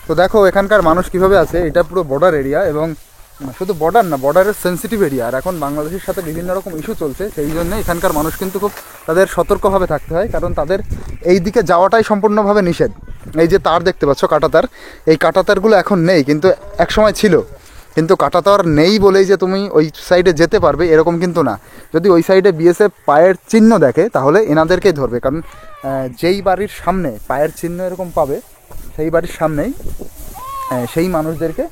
তো দেখো এখানকার মানুষ কিভাবে আছে, এটা পুরো বর্ডার এরিয়া এবং শুধু বর্ডার না, বর্ডারের সেন্সিটিভ এরিয়া। আর এখন বাংলাদেশের সাথে বিভিন্ন রকম ইস্যু চলছে, সেই জন্য এখানকার মানুষ কিন্তু খুব তাদের সতর্কভাবে থাকতে হয়, কারণ তাদের এই দিকে যাওয়াটাই সম্পূর্ণভাবে নিষেধ। এই যে তার দেখতে পাচ্ছ কাঁটাতার, এই কাঁটাতারগুলো এখন নেই, কিন্তু একসময় ছিল। কিন্তু কাঁটাতার নেই বলেই যে তুমি ওই সাইডে যেতে পারবে এরকম কিন্তু না। যদি ওই সাইডে বিএসএফ পায়ের চিহ্ন দেখে তাহলে এনাদেরকেই ধরবে, কারণ যেই বাড়ির সামনে পায়ের চিহ্ন এরকম পাবে সেই বাড়ির সামনেই সেই মানুষদেরকে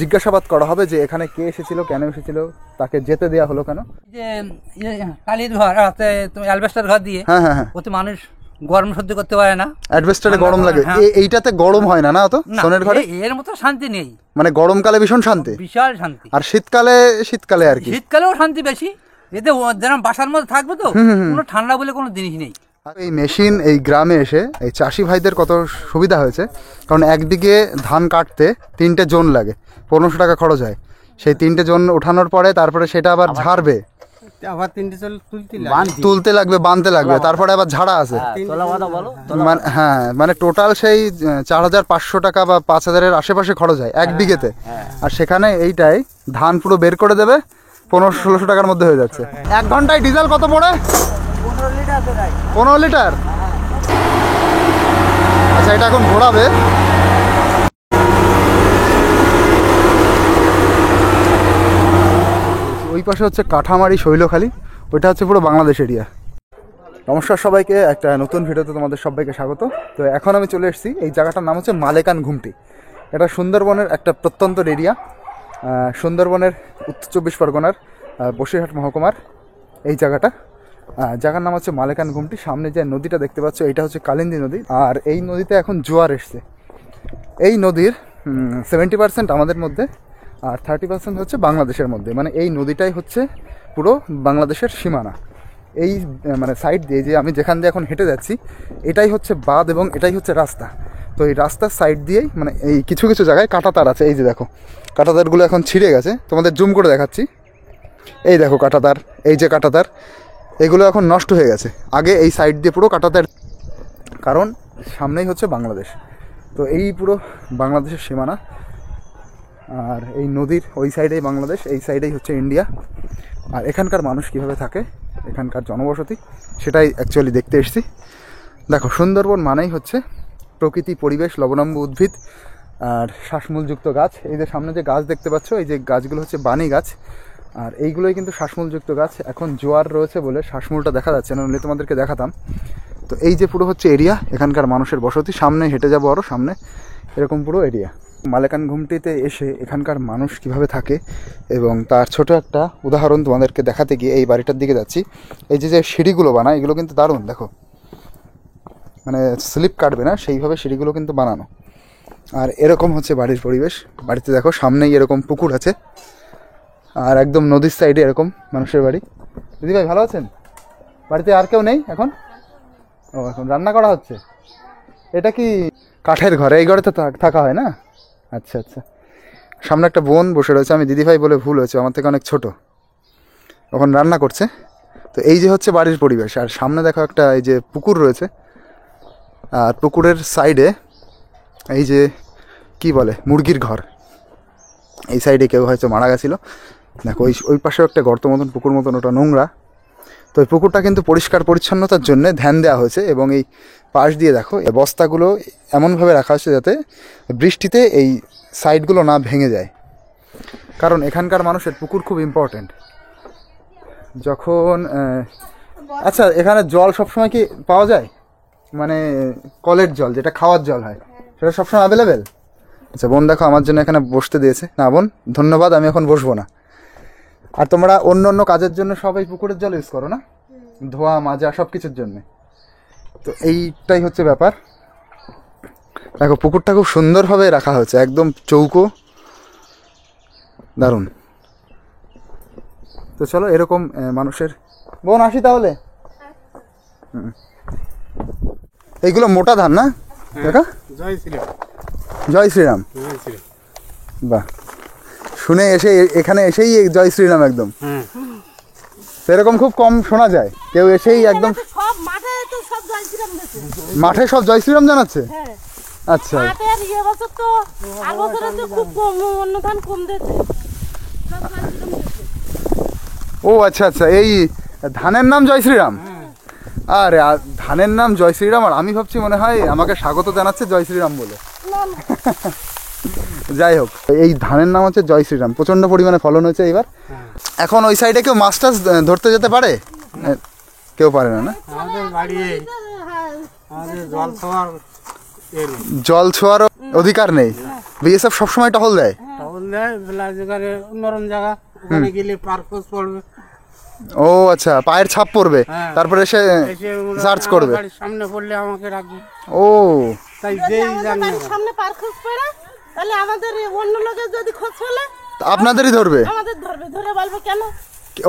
জিজ্ঞাসাবাদ করা হবে যে এখানে কে এসেছিল, কেন এসেছিল, তাকে যেতে দেওয়া হলো কেন। যে টালির ঘর আছে, তুমি অ্যালবেস্টার ঘর দিয়ে, হ্যাঁ হ্যাঁ হ্যাঁ, ওতে মানুষ গরম সহ্য করতে পারে না, অ্যাডভেস্টারে গরম লাগে। এইটাতে গরম হয় না, না তো সোনের ঘরে এর মতো শান্তি নেই। মানে গরমকালে ভীষণ শান্তি, বিশাল শান্তি। আর শীতকালে আর কি, শীতকালেও শান্তি বেশি। এতে যেরকম বাসার মধ্যে থাকবে তো, কোনো ঠান্ডা বলে কোনো জিনিস নেই। এই মেশিন এই গ্রামে এসে এই চাষি ভাইদের কত সুবিধা হয়েছে, কারণ একদিকে ধান কাটতে 3টে জোন লাগে, 1500 টাকা খরচ হয়। সেই 3টে জোন ওঠানোর পরে তারপরে সেটা আবার ঝাড়বে, আবার 3টে তুলতে লাগবে, বাঁধতে লাগবে, তারপরে আবার ঝাড়া আছে। হ্যাঁ, মানে টোটাল সেই 4500 টাকা বা 5000-এর আশেপাশে খরচ হয় এক বিঘেতে। আর সেখানে এইটাই ধান পুরো বের করে দেবে, 1500-1600 টাকার মধ্যে হয়ে যাচ্ছে। 1 ঘন্টায় ডিজেল কত পড়ে? 15 লিটার। আচ্ছা, এটা এখন ঘোরাবে। ওই পাশে হচ্ছে কাঠামারি, শৈলখালী, ওইটা হচ্ছে পুরো বাংলাদেশ এরিয়া। নমস্কার সবাইকে, একটা নতুন ভিডিওতে তোমাদের সবাইকে স্বাগত। তো এখন আমি চলে এসেছি, এই জায়গাটার নাম হচ্ছে মালেকান ঘুমটি। এটা সুন্দরবনের একটা প্রত্যন্ত এরিয়া, সুন্দরবনের উত্তর 24 পরগনার বসিরহাট মহকুমার এই জায়গার নাম হচ্ছে মালেকান ঘুমটি। সামনে যে নদীটা দেখতে পাচ্ছ এটা হচ্ছে কালিন্দী নদী, আর এই নদীতে এখন জোয়ার এসছে। এই নদীর 70% আমাদের মধ্যে আর 30% হচ্ছে বাংলাদেশের মধ্যে। মানে এই নদীটাই হচ্ছে পুরো বাংলাদেশের সীমানা। এই মানে সাইড দিয়ে যে আমি যেখান দিয়ে এখন হেঁটে যাচ্ছি, এটাই হচ্ছে বাঁধ এবং এটাই হচ্ছে রাস্তা। তো এই রাস্তার সাইড দিয়েই মানে এই কিছু কিছু জায়গায় কাঁটাতার আছে। এই যে দেখো কাঁটাতারগুলো এখন ছিঁড়ে গেছে, তোমাদের জুম করে দেখাচ্ছি। এই দেখো কাঁটাতার, এই যে কাঁটাতার, এগুলো এখন নষ্ট হয়ে গেছে। আগে এই সাইড দিয়ে পুরো কাঁটাতার, কারণ সামনেই হচ্ছে বাংলাদেশ। তো এই পুরো বাংলাদেশের সীমানা, আর এই নদীর ওই সাইডেই বাংলাদেশ, এই সাইডেই হচ্ছে ইন্ডিয়া। আর এখানকার মানুষ কীভাবে থাকে, এখানকার জনবসতি, সেটাই অ্যাকচুয়ালি দেখতে এসেছি। দেখো সুন্দরবন মানেই হচ্ছে প্রকৃতি, পরিবেশ, লবণাম্ব উদ্ভিদ আর শ্বাসমূলযুক্ত গাছ। এই যে সামনে যে গাছ দেখতে পাচ্ছ, এই যে গাছগুলো হচ্ছে বানি গাছ, আর এইগুলোই কিন্তু শ্বাসমূলযুক্ত গাছ। এখন জোয়ার রয়েছে বলে শ্বাসমূলটা দেখা যাচ্ছে না, নাহলে তোমাদেরকে দেখাতাম। তো এই যে পুরো হচ্ছে এরিয়া, এখানকার মানুষের বসতি। সামনে হেঁটে যাবো আরও সামনে, এরকম পুরো এরিয়া। মালেকান ঘুমটিতে এসে এখানকার মানুষ কিভাবে থাকে এবং তার ছোট একটা উদাহরণ তোমাদেরকে দেখাতে গিয়ে এই বাড়িটার দিকে যাচ্ছি। এই যে যে সিঁড়িগুলো বানায়, এগুলো কিন্তু দারুণ, দেখো মানে স্লিপ কাটবে না সেইভাবে সিঁড়িগুলো কিন্তু বানানো। আর এরকম হচ্ছে বাড়ির পরিবেশ। বাড়িতে দেখো সামনেই এরকম পুকুর আছে, আর একদম নদীর সাইডে এরকম মানুষের বাড়ি। দিদিভাই ভালো আছেন? বাড়িতে আর কেউ নেই এখন? ও, এখন রান্না করা হচ্ছে। এটা কি কাঠের ঘরে? এই ঘরে তো থাকা হয় না? আচ্ছা আচ্ছা। সামনে একটা বোন বসে রয়েছে, আমি দিদিভাই বলে ভুল হয়েছে, আমার থেকে অনেক ছোট, ওখন রান্না করছে। তো এই যে হচ্ছে বাড়ির পরিবেশ। আর সামনে দেখো একটা এই যে পুকুর রয়েছে, আর পুকুরের সাইডে এই যে কি বলে মুরগির ঘর। এই সাইডে কেউ হয়তো মারা গেছিলো। দেখো ওই পাশেও একটা গর্ত মতন, পুকুর মতন, ওটা নোংরা। তো এই পুকুরটা কিন্তু পরিষ্কার পরিচ্ছন্নতার জন্য ধ্যান দেওয়া হয়েছে। এবং এই পাশ দিয়ে দেখো এই বস্তাগুলো এমনভাবে রাখা হয়েছে যাতে বৃষ্টিতে এই সাইডগুলো না ভেঙে যায়, কারণ এখানকার মানুষের পুকুর খুব ইম্পর্টেন্ট। যখন আচ্ছা, এখানে জল সবসময় কি পাওয়া যায়? মানে কলের জল, যেটা খাওয়ার জল হয়, সেটা সবসময় অ্যাভেলেবেল? আচ্ছা, বোন দেখো আমার জন্য এখানে বসতে দিয়েছে। না বোন, ধন্যবাদ, আমি এখন বসবো না। আর তোমরা অন্য অন্য কাজের জন্য সবাই পুকুরের জল ইউজ করো না, ধোয়া মাজা সব কিছুর জন্য। তো এইটাই হচ্ছে ব্যাপার। দেখো পুকুরটা খুব সুন্দরভাবে রাখা হয়েছে, একদম চৌকো, দারুণ। তো চলো এরকম মানুষের। বোন আসি তাহলে। এইগুলো মোটা ধান না দেখা? জয় শ্রীরাম। জয় শ্রীরাম। বাহ, শুনে এসে এখানে এসেই জয় শ্রীরাম একদম। সেরকম খুব কম শোনা যায়, কেউ এসেই একদম মাঠে সব জয় শ্রীরাম জানাচ্ছে। আচ্ছা, এবছর তো আর বছরে তো খুব কম, অন্য ধান কম দিয়েছে। ও আচ্ছা আচ্ছা, এই ধানের নাম জয় শ্রীরাম। আরে ধানের নাম জয় শ্রীরাম, আর আমি ভাবছি মনে হয় আমাকে স্বাগত জানাচ্ছে জয় শ্রীরাম বলে। না না, যাই হোক, এই ধানের নাম হচ্ছে জয় শ্রীরাম, প্রচন্ড পরিমাণে ফলন হয়েছে এবার। এখন ওই সাইডে কেউ মাছ টাছ ধরতে যেতে পারে? কেউ পারে না, না? আমাদের বাড়ি হ্যাঁ, আমাদের জল খাওয়ার জল ছোঁয়ারও অধিকার নেই, বিএসএফ সবসময় টহল দেয়। টহল দেয়, বেলা জায়গায় নরম জায়গা, ওখানে গেলে পারকোস পড়বে। ও আচ্ছা, পায়ের ছাপ পড়বে, হ্যাঁ। তারপরে এসে এসে ওরা সার্চ আমার করবে। বাড়ির সামনে পড়লে আমাকে রাখবে। ও তাই যদি যেই আমাদের জানে বাড়ির সামনে পার খোঁজ পড়ে, তাহলে আমাদের অন্য লোকের যদি খোঁজ পেলে আপনাদেরই ধরবে? আমাদের ধরবে, ধরে বলবে কেন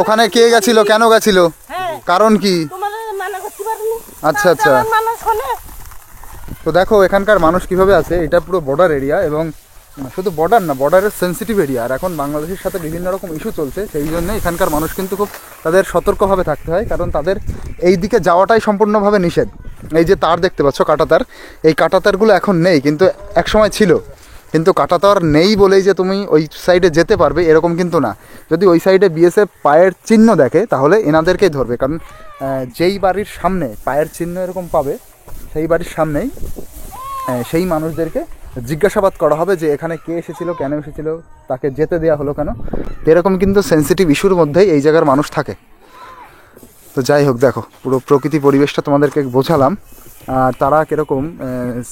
ওখানে কে গেছিল, কেন গেছিল, হ্যাঁ কারণ কি? তোমার মানা করতে পারিনি। আচ্ছা, আচ্ছা। মানুষ শোনে। তো দেখো এখানকার মানুষ কিভাবে আছে, এটা পুরো বর্ডার এরিয়া, এবং শুধু বর্ডার না, বর্ডারের সেন্সিটিভ এরিয়া, আর এখন বাংলাদেশের সাথে বিভিন্ন রকম ইস্যু চলছে, সেই জন্য এখানকার মানুষ কিন্তু খুব তাদের সতর্কভাবে থাকতে হয়, কারণ তাদের এই দিকে যাওয়াটাই সম্পূর্ণভাবে নিষেধ। এই যে তার দেখতে পাচ্ছ, কাঁটাতার, এই কাঁটাতারগুলো এখন নেই, কিন্তু একসময় ছিল। কিন্তু কাঁটাতার নেই বলেই যে তুমি ওই সাইডে যেতে পারবে এরকম কিন্তু না। যদি ওই সাইডে বিএসএফ পায়ের চিহ্ন দেখে তাহলে এনাদেরকেই ধরবে, কারণ যেই বাড়ির সামনে পায়ের চিহ্ন এরকম পাবে, সেই বাড়ির সামনেই সেই মানুষদেরকে জিজ্ঞাসাবাদ করা হবে যে এখানে কে এসেছিল, কেন এসেছিল, তাকে যেতে দেওয়া হলো কেন। এরকম কিন্তু সেন্সিটিভ ইস্যুর মধ্যেই এই জায়গার মানুষ থাকে। তো যাই হোক, দেখো পুরো প্রকৃতি পরিবেশটা তোমাদেরকে বোঝালাম, আর তারা কীরকম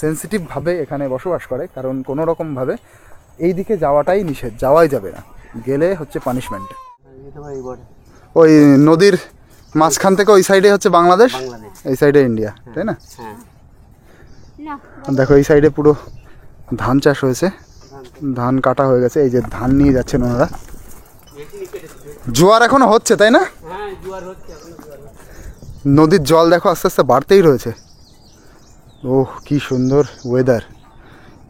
সেন্সিটিভভাবে এখানে বসবাস করে, কারণ কোনো রকমভাবে এই দিকে যাওয়াটাই নিষেধ, যাওয়াই যাবে না, গেলে হচ্ছে পানিশমেন্ট। ওই নদীর মাঝখান থেকে ওই সাইডে হচ্ছে বাংলাদেশ, এই সাইডে ইন্ডিয়া, তাই না? দেখো এই সাইডে পুরো ধান চাষ হয়েছে, ধান কাটা হয়ে গেছে, এই যে ধান নিয়ে যাচ্ছেন ওনারা। জোয়ার এখনো হচ্ছে, তাই না? নদীর জল দেখো আস্তে আস্তে বাড়তেই রয়েছে। ওহ কি সুন্দর ওয়েদার!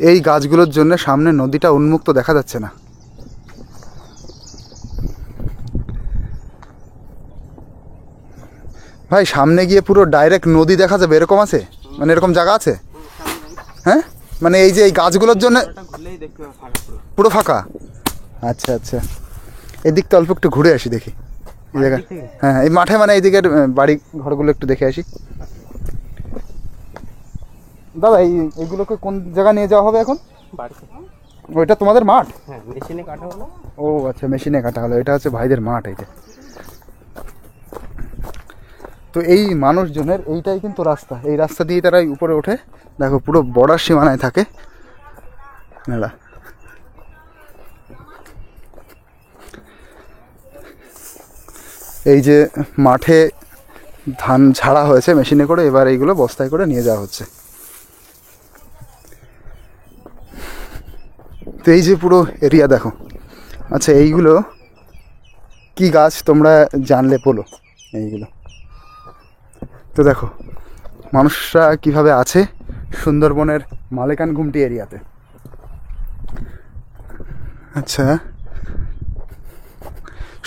এই গাছগুলোর জন্য সামনে নদীটা উন্মুক্ত দেখা যাচ্ছে না। ভাই সামনে গিয়ে পুরো ডাইরেক্ট নদী দেখা যাবে এরকম আছে, মানে এরকম জায়গা আছে? হ্যাঁ, মানে এই যে এই গাছগুলোর জন্য পুরো ফাঁকা? আচ্ছা আচ্ছা, এদিক তো অল্প একটু ঘুরে আসি, দেখি এই জায়গা। হ্যাঁ, এই মাঠে, মানে এই দিকের বাড়ি ঘরগুলো একটু দেখে আসি। দাদা এইগুলোকে কোন জায়গা নিয়ে যাওয়া হবে এখন? ওইটা তোমাদের মাঠ? হ্যাঁ, মেশিনে কাটা হলো। ও আচ্ছা, মেশিনে কাটা হলো, এটা হচ্ছে ভাইদের মাঠ। এই যে, তো এই মানুষজনের এইটাই কিন্তু রাস্তা, এই রাস্তা দিয়ে তারা উপরে ওঠে। দেখো পুরো বর্ডার সীমানায় থাকে মেলা। এই যে মাঠে ধান ঝাড়া হয়েছে মেশিনে করে, এবার এইগুলো বস্তায় করে নিয়ে যাওয়া হচ্ছে। তো এই যে পুরো এরিয়া দেখো। আচ্ছা, এইগুলো কি গাছ তোমরা জানলে বলো এইগুলো। তো দেখো মানুষরা কিভাবে আছে সুন্দরবনের মালেকান ঘুমটি এরিয়াতে। আচ্ছা,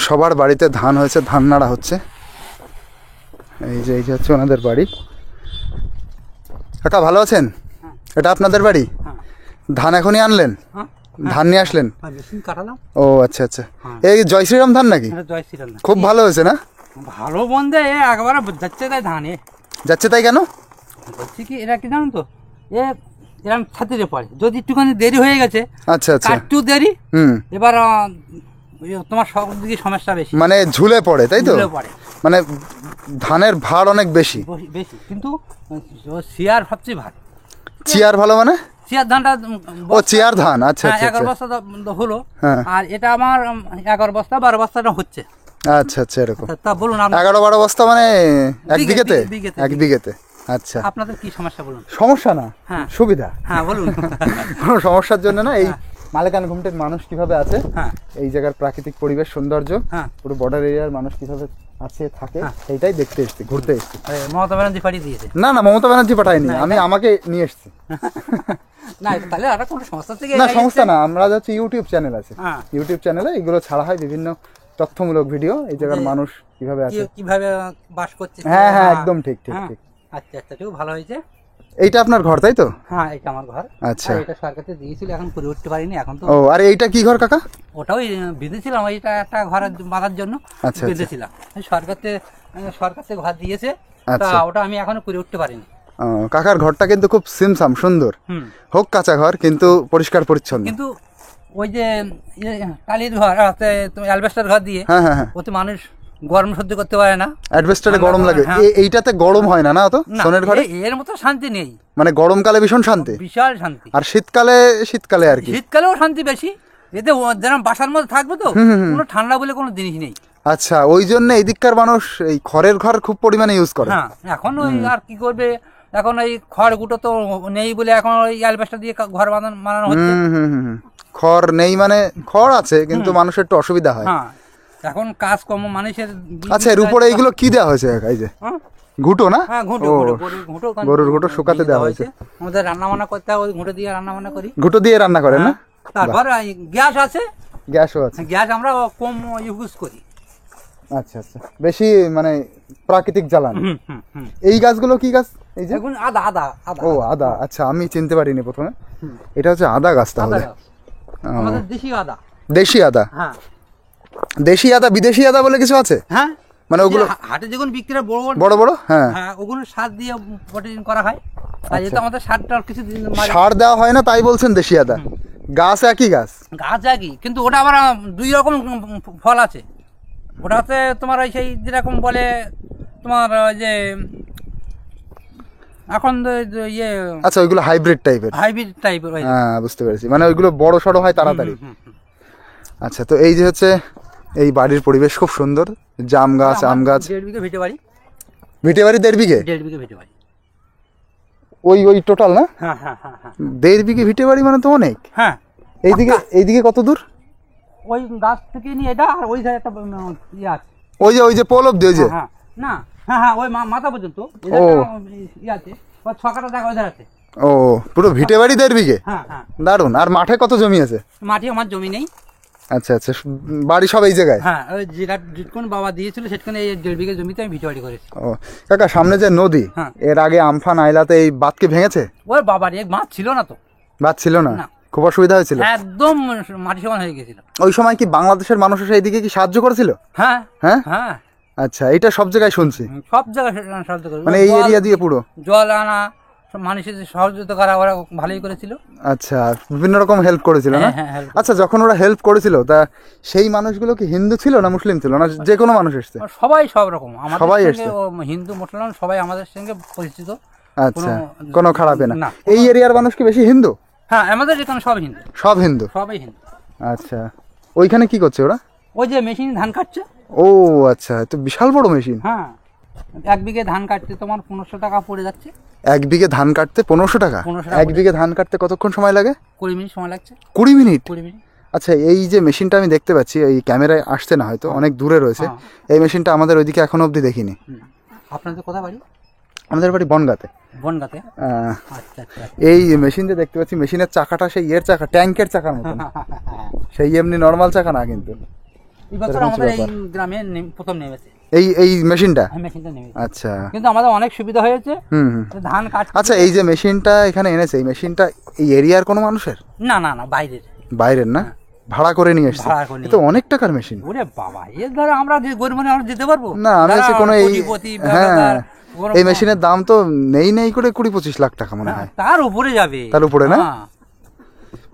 সবার বাড়িতে ধান হয়েছে, ধান নাড়া হচ্ছে। এই যে হচ্ছে ওনাদের বাড়ি। কাকা ভালো আছেন? এটা আপনাদের বাড়ি? ধান এখনই আনলেন? ধান নিয়ে আসলেন? ও আচ্ছা আচ্ছা, এই জয় শ্রীরাম ধান নাকি? খুব ভালো হয়েছে না? ভালো বন্ধে একবারে যাচ্ছে তাই ধানে যাচ্ছে, তাই কেন? বলছি কি, এরা কি জানো তো, এরকম ছাতিরে পড়ে, যদি একটুখানি দেরি হয়ে গেছে, আচ্ছা আচ্ছা, একটু দেরি, এবার তোমার সব দিকে সমস্যা বেশি, মানে ঝুলে পড়ে, তাই তো? ঝুলে পড়ে, মানে ধানের ভার অনেক বেশি। বেশি, কিন্তু শিয়ার ভাবছি ভালো। চিয়ার ভালো মানে? চিয়ার ধানটা, ও চিয়ার ধান, আচ্ছা আচ্ছা 11 বস্তা হলো, হ্যাঁ। আর এটা আমার 11 বস্তা 12 বস্তাটা হচ্ছে। আচ্ছা আচ্ছা, এরকম। তা বলুন, 11-12 বস্তা মানে এক বিঘেতে? বিঘেতে, এক বিঘেতে, আচ্ছা। আপনাদের কি সমস্যা বলুন? সমস্যা না, হ্যাঁ সুবিধা। হ্যাঁ বলুন। কোনো সমস্যার জন্য না। এই মালেকান ঘুমটির মানুষ কিভাবে আছে, হ্যাঁ, এই জায়গার প্রাকৃতিক পরিবেশ সৌন্দর্য, হ্যাঁ, পুরো বর্ডার এরিয়ার মানুষ কিভাবে আছে থাকে, সেইটাই দেখতে এসেছি, ঘুরতে এসেছি। মমতা ব্যানার্জি পাঠিয়ে দিয়েছে? না না, মমতা ব্যানার্জি পাঠায়নি, আমি আমাকে নিয়ে এসেছি। না, তাহলে আর কোনো সমস্যা থেকে না, সমস্যা না। আমরা যাচ্ছি, ইউটিউব চ্যানেল আছে, হ্যাঁ, ইউটিউব চ্যানেলে এগুলো ছাড়া হয় বিভিন্ন তথ্যমূলক ভিডিও, এই জায়গার মানুষ কিভাবে আছে, কিভাবে বাস করছে। হ্যাঁ হ্যাঁ, একদম ঠিক ঠিক ঠিক। আচ্ছা আচ্ছা, ঠিক ভালো হয়েছে। এইটা আপনার ঘর তাই তো? হ্যাঁ এটা আমার ঘর। আচ্ছা। আর এটা সরকারকে দিয়েছিল, এখন করে উঠতে পারিনি এখন তো। ও, আর এইটা কি ঘর কাকা? ওটাও বেঁধেছিলাম, এটা একটা ঘর বাঁধার জন্য আচ্ছা। বেঁধেছিলাম। সরকার থেকে ঘর দিয়েছে, তা আচ্ছা। ওটা আমি এখনো করে উঠতে পারিনি। ও, কাকার ঘরটা কিন্তু খুব সিমসাম সুন্দর, হুম। হোক কাঁচা ঘর কিন্তু পরিষ্কার পরিচ্ছন্ন। কিন্তু ওই যে টালির ঘর আছে, তুমি অ্যালবেস্টার ঘর দিয়ে, হ্যাঁ হ্যাঁ হ্যাঁ, ওতে মানুষ গরম সহ্য করতে পারে না। অ্যাডভেস্টারে গরম লাগে, হ্যাঁ। এইটাতে গরম হয় না না তো না, সোনের ঘরে? এর মতো শান্তি নেই। মানে গরমকালে ভীষণ শান্তি, বিশাল শান্তি। আর শীতকালে শীতকালে আর কি। শীতকালেও শান্তি বেশি, এতে যেন বাসার মধ্যে থাকবে তো, কোনো ঠান্ডা বলে কোনো জিনিস নেই। আচ্ছা, ওই জন্য এই দিককার মানুষ এই খড়ের ঘর খুব পরিমাণে ইউজ করে। হ্যাঁ, এখন ওই আর কি করবে, এখন ওই খড় গুঁটো তো নেই বলে এখন ওই অ্যালবেস্টার দিয়ে ঘর বানানো হচ্ছে। খড় নেই মানে খড় আছে কিন্তু মানুষের একটু অসুবিধা হয়। হ্যাঁ, এখন কাজ কম মানুষের। আচ্ছা, এর উপরে এইগুলো কি দেওয়া হয়েছে কাকা? এই যে হ্যাঁ? ঘুঁটো না? হ্যাঁ, ঘুঁটো, ও, গরুর ঘুঁটো শুকাতে দেওয়া হয়েছে। আমাদের রান্না বান্না করতে হয়, ওই ঘুঁটো দিয়ে রান্না বান্না করি। ঘুঁটো দিয়ে রান্না করেন না? তারপর গ্যাস আছে, গ্যাসও আছে। গ্যাস আমরা কম ইউজ করি। আচ্ছা আচ্ছা, বেশি মানে প্রাকৃতিক জ্বালানি। হুম, হুম, হুম। এই গাছগুলো কি গাছ? এই যে, এখন আদা আদা আদা ও আদা। আচ্ছা, আমি চিনতে পারিনি প্রথমে। এটা হচ্ছে আদা গাছ আদা তাহলে? গাছ। আমাদের দেশি আদা। দেশি আদা? হ্যাঁ দেশি আদা বিদেশি আদা বলে কিছু আছে? হ্যাঁ, মানে ওগুলো হাটে যখন বিক্রি হয় বড় বড় বড়? হ্যাঁ। হ্যাঁ, ওগুলো সার দিয়ে প্রোটিন করা হয়। তাই এটা আমাদের সারটা কিছু দিন সার দেওয়া হয় না তাই বলছেন দেশি আদা? গাছ একই গাছ? গাছ একই, কিন্তু ওটা আবার দুই রকম ফল আছে। ওটা হচ্ছে তোমার ওই সেই যেরকম বলে তোমার ওই যে এখন ইয়ে আচ্ছা, ওইগুলো হাইব্রিড টাইপের? হাইব্রিড টাইপের। হ্যাঁ, বুঝতে পেরেছি, মানে ওইগুলো বড় সড়ো হয় তাড়াতাড়ি। আচ্ছা, তো এই যে হচ্ছে এই বাড়ির পরিবেশ খুব সুন্দর, জাম গাছ, আম গাছ। 1.5 বিঘে ভিটে বাড়ি। ভিটে বাড়ি 1.5 বিঘে? 1.5 বিঘে ভিটে বাড়ি। ওই টোটাল না? হ্যাঁ হ্যাঁ হ্যাঁ হ্যাঁ 1.5 বিঘে ভিটে বাড়ি মানে তো অনেক। হ্যাঁ, এইদিকে কত দূর? ওই গাছ থেকে নিয়ে এটা, আর ওই ধারে একটা ইয়ে আছে। ওই যে পোল অব্দি, ওই যে? হ্যাঁ, না, হ্যাঁ হ্যাঁ, ওই মাথা পর্যন্ত ও। ইয়ে আছে, ওই ছকাটা দেখা ওই ধারে আছে। ও, পুরো ভিটে বাড়ি 1.5 বিঘে? হ্যাঁ হ্যাঁ। দারুন। আর মাঠে কত জমি আছে? মাটি আমার জমি নেই। আচ্ছা আচ্ছা, বাড়ি সব এই জায়গায়? হ্যাঁ, ওই যেটুকুন বাবা দিয়েছিল সেটুকুন এই 1.5 বিঘে জমিতে আমি ভিটে বাড়ি করেছি। ও কাকা, সামনে যে নদী, হ্যাঁ। এর আগে আমফান আইলাতে এই বাঁধ কি ভেঙেছে? ওই বাবার এক মাছ ছিল না তো, বাঁধ ছিল না? না। খুব অসুবিধা হয়েছিল? একদম মাটি সমান হয়ে গেছিল। ওই সময় কি বাংলাদেশের মানুষ এসে এইদিকে কি সাহায্য করেছিল? হ্যাঁ হ্যাঁ? হ্যাঁ, আচ্ছা, এটা সব জায়গায় শুনছি, সব জায়গায় সাহায্য করে, মানে এই এরিয়া দিয়ে পুরো জল আনা, সব মানুষের সহযোগিতা করা ওরা ভালোই করেছিল। আচ্ছা, বিভিন্ন রকম হেল্প করেছিল না? হ্যাঁ, হ্যাঁ, help আচ্ছা, যখন ওরা হেল্প করেছিল তা সেই মানুষগুলো কি হিন্দু ছিল না মুসলিম ছিল, না যে কোনো মানুষ এসছে? সবাই সব রকম, আমাদের সবাই সঙ্গে এসছে? হিন্দু মুসলমান সবাই আমাদের সঙ্গে পরিচিত। আচ্ছা, কোনো খারাপে না? না। এই এরিয়ার মানুষ কি বেশি হিন্দু? হ্যাঁ, আমাদের এখানে সব হিন্দু, সব হিন্দু? সবাই হিন্দু। আচ্ছা, ওইখানে কি করছে ওরা? ওই যে মেশিন ধান কাটছে। ও আচ্ছা, তো বিশাল বড় মেশিন। হ্যাঁ, 1 বিঘে ধান কাটতে তোমার 1500 টাকা পড়ে যাচ্ছে। 1 বিঘে ধান কাটতে 1500 টাকা? 1500 টাকা 1 বিঘে ধান কাটতে কতক্ষণ সময় লাগে? 20 মিনিট সময় লাগছে। 20 মিনিট? 20 মিনিট। আচ্ছা, এই যে মেশিনটা আমি দেখতে পাচ্ছি, এই ক্যামেরায় আসছে না হয়তো, অনেক দূরে রয়েছে, হ্যাঁ। এই মেশিনটা আমাদের ওইদিকে এখনো অবধি দেখিনি। আপনাদের কোথায় বাড়ি? আমাদের বাড়ি বনগাঁতে। বনগাঁতে? আহ, আচ্ছা আচ্ছা। এই মেশিন যে দেখতে পাচ্ছি, মেশিনের চাকাটা সেই এর চাকা, ট্যাঙ্কের চাকার মতন, সেই এমনি নর্মাল চাকা না কিন্তু। এই বছর এরকম আমাদের এই ব্যাপার। গ্রামে প্রথম নেমেছে এই মেশিনটা? হ্যাঁ, মেশিনটা নেমেছে। আচ্ছা। কিন্তু আমাদের অনেক সুবিধা হয়েছে, হুম হুম। ধান কাট। আচ্ছা, এই যে মেশিনটা এখানে এনেছে, এই মেশিনটা এই এরিয়ার কোনো মানুষের? না না না, বাইরের। বাইরের না? ভাড়া করে নিয়ে এসছে? ভাড়া করে নিয়ে এ তো অনেক টাকার মেশিন। ওরে বাবা, এর দ্বারা আমরা যে গরিব মানুষ আমরা যেতে পারবো না, আমি যারা হচ্ছে কোনো এই, কোটিপতি, হ্যাঁ, ব্যবসাদার, ওরকম- এই মেশিনের দাম তো নেই করে 20-25 লাখ টাকা মনে হয়। তার উপরে যাবে। তার উপরে না? হ্যাঁ।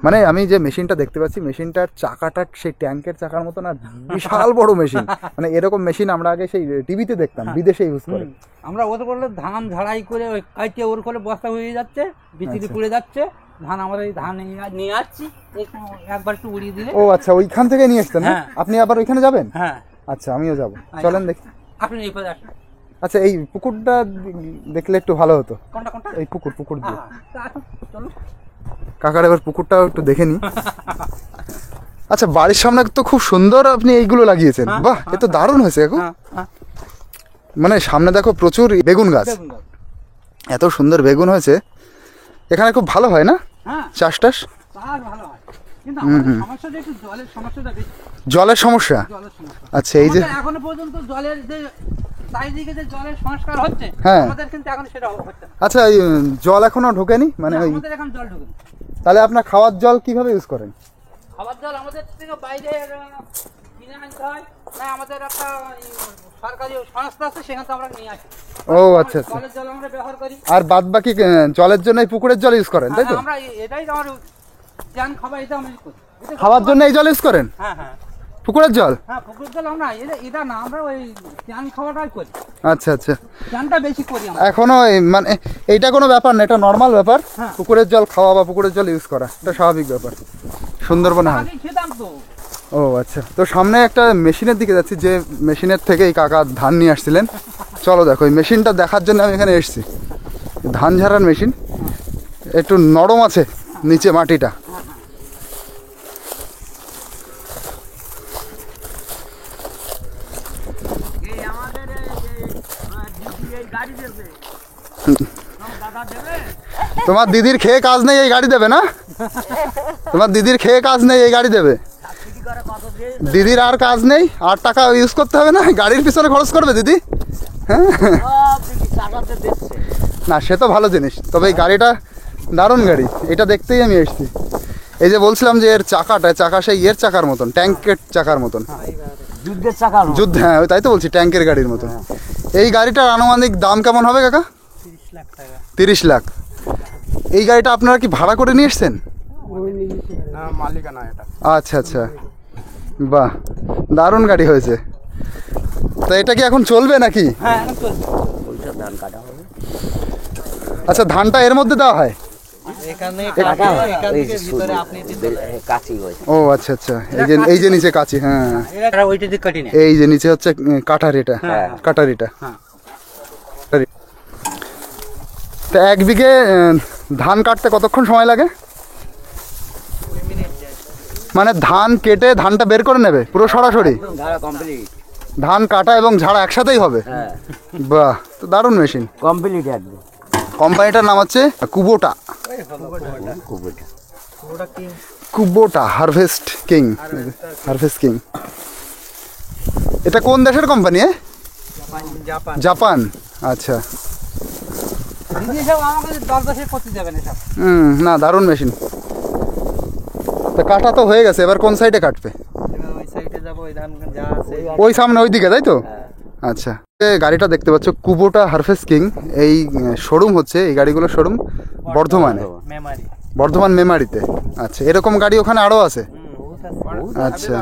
মানে আমি যে মেশিনটা দেখতে পাচ্ছি, মেশিনটার চাকাটা সেই ট্যাঙ্কের চাকার মতো না, বিশাল বড় মেশিন। মানে এরকম মেশিন আমরা আগে সেই টিভিতে দেখতাম, বিদেশে ইউজ করে। আমরা ওর করলে ধান ঝাড়াই করে ওই কাইটে ওর করে বস্তা হয়ে যাচ্ছে, বিচিরি আচ্ছা। পুড়ে যাচ্ছে, ধান আমরা এই ধান নিয়ে আসছি, একবার একটু উড়িয়ে দিলে। ও আচ্ছা, ওইখান থেকে নিয়ে এসছেন না? হ্যাঁ। আপনি আবার ওইখানে যাবেন? হ্যাঁ, আচ্ছা, আমিও যাব, চলেন দেখি। আপনি এই পথে আসুন। আচ্ছা, এই পুকুরটা দেখলে একটু ভালো হতো। কোনটা কোনটা? এই পুকুর দিয়ে তা আসুন, চলুন। কাকার এবার পুকুরটাও একটু দেখে নি। আচ্ছা, বাড়ির সামনে তো খুব সুন্দর আপনি এইগুলো লাগিয়েছেন, বাহ, এ তো দারুণ হয়েছে কাকু। হ্যাঁ, হ্যাঁ। মানে সামনে দেখো প্রচুর বেগুন গাছ, দেখুন গাছ। এত সুন্দর বেগুন হয়েছে। এখানে খুব ভালো হয় না হ্যাঁ, চাষ টাস? তার ভালো হয়, কিন্তু আমাদের সমস্যাটা একটু জলের সমস্যাটা বেশি। জলের সমস্যা? জলের সমস্যা। আচ্ছা, এই যে আমাদের এখনো পর্যন্ত জলের যে চারিদিকে যে জলের সংস্কার হচ্ছে, হ্যাঁ। আমাদের কিন্তু এখন সেটা হচ্ছে না। আচ্ছা, এই জল এখনো ঢোকেনি মানে ওই, আমাদের এখন জল ঢুকে। তাহলে আপনার খাওয়ার জল কিভাবে ইউজ করেন? খাবার জল আমাদের থেকে বাইরে কিনে আনতে হয়, না আমাদের একটা সরকারি সংস্থা আছে, সেখান থেকে আমরা নিয়ে আসি। ও আচ্ছা আচ্ছা। জলের জল আমরা ব্যবহার করি। আর বাদ বাকি জলের জন্য এই পুকুরের জল ইউজ করেন, তাই তো? আমরা এটাই আমার চান খাবার, এটা আমরা use করি। খাওয়ার জন্য এই জল ইউজ করেন, হ্যাঁ হ্যাঁ পুকুরের জল? হ্যাঁ, পুকুরের জল আমরা এটা না, আমরা ওই চান খাওয়াটাই করি, আচ্ছা আচ্ছা। চানটা বেশি করি আমরা। এখনো মানে এইটা কোনো ব্যাপার না, এটা নর্মাল ব্যাপার। হ্যাঁ। পুকুরের জল খাওয়া বা পুকুরের জল ইউজ করা এটা স্বাভাবিক ব্যাপার, সুন্দরবনে হয়। আগে খেতাম তো। ও আচ্ছা। তো সামনে একটা মেশিনের দিকে যাচ্ছি, যে মেশিনের থেকে এই কাকা ধান নিয়ে আসছিলেন। চলো দেখো, এই মেশিনটা দেখার জন্য আমি এখানে এসেছি। ধান ঝাড়ার মেশিন, একটু নরম আছে নিচে মাটিটা। এই আমাদের এই গাড়ি দেবে, দাদা দেবে। তোমার দিদির খেয়ে কাজ নেই, এই গাড়ি দেবে না? তোমার দিদির খেয়ে কাজ নেই, এই গাড়ি দেবে। দিদির আর কাজ নেই, আর টাকা ইউজ করতে হবে না, গাড়ির পিছনে খরচ করবে দিদি। হ্যাঁ, না সে তো ভালো জিনিস, তবে এই গাড়িটা দারুণ গাড়ি, এটা দেখতেই আমি এসেছি। এই যে বলছিলাম যে এর চাকা সেই ইয়ের চাকার মতন, ট্যাঙ্কের চাকার মতন, যুদ্ধের চাকা যুদ্ধ, হ্যাঁ ওই তাই তো বলছি, ট্যাঙ্কের গাড়ির মতন। এই গাড়িটার আনুমানিক দাম কেমন হবে কাকা? 30 লাখ টাকা। 30 লাখ। এই গাড়িটা আপনারা কি ভাড়া করে নিয়ে এসছেন? না, মালিকানা এটা। আচ্ছা আচ্ছা, বাহ, দারুণ গাড়ি হয়েছে। তো এটা কি এখন চলবে নাকি? হ্যাঁ, চলছে। ধান কাটা হবে আচ্ছা, ধানটা এর মধ্যে দেওয়া হয়? এখানে ও আচ্ছা আচ্ছা, এই যে নিচে কাঁচি, হ্যাঁ এটা ওইটা দিয়ে কাটি না। এই যে নিচে হচ্ছে কাটারিটা, কাটারিটা। হ্যাঁ। তো 1 বিঘে ধান কাটতে কতক্ষণ সময় লাগে? মানে ধান কেটে ধানটা বের করে নেবে পুরো সরাসরি? ধান কাটা এবং ঝাড়া একসাথেই হবে? বাহ, তো দারুণ মেশিন। কমপ্লিট একদম। কোম্পানিটার নাম হচ্ছে কুবোটা। কুবোটা হারভেস্ট কিং, হারভেস্ট কিং। এটা কোন দেশের কোম্পানি? জাপান। আচ্ছা, দিদি সব আমাকে 10 করতে যাবেন এসব। না দারুণ মেশিন। তা কাটা তো হয়ে গেছে, এবার কোন সাইডে কাটবে? ওই সাইডে যাব, ওই ধান যা আছে ওই সামনে ওই দিকে, তাই তো? আচ্ছা, গাড়িটা দেখতে পাচ্ছ কুবোটা হারভেস্ট কিং, এই শোরুম হচ্ছে, এই গাড়িগুলোর শোরুম বর্ধমানে, মেমারি। বর্ধমান মেমারিতে। আচ্ছা, এরকম গাড়ি ওখানে আরও আছে? আচ্ছা,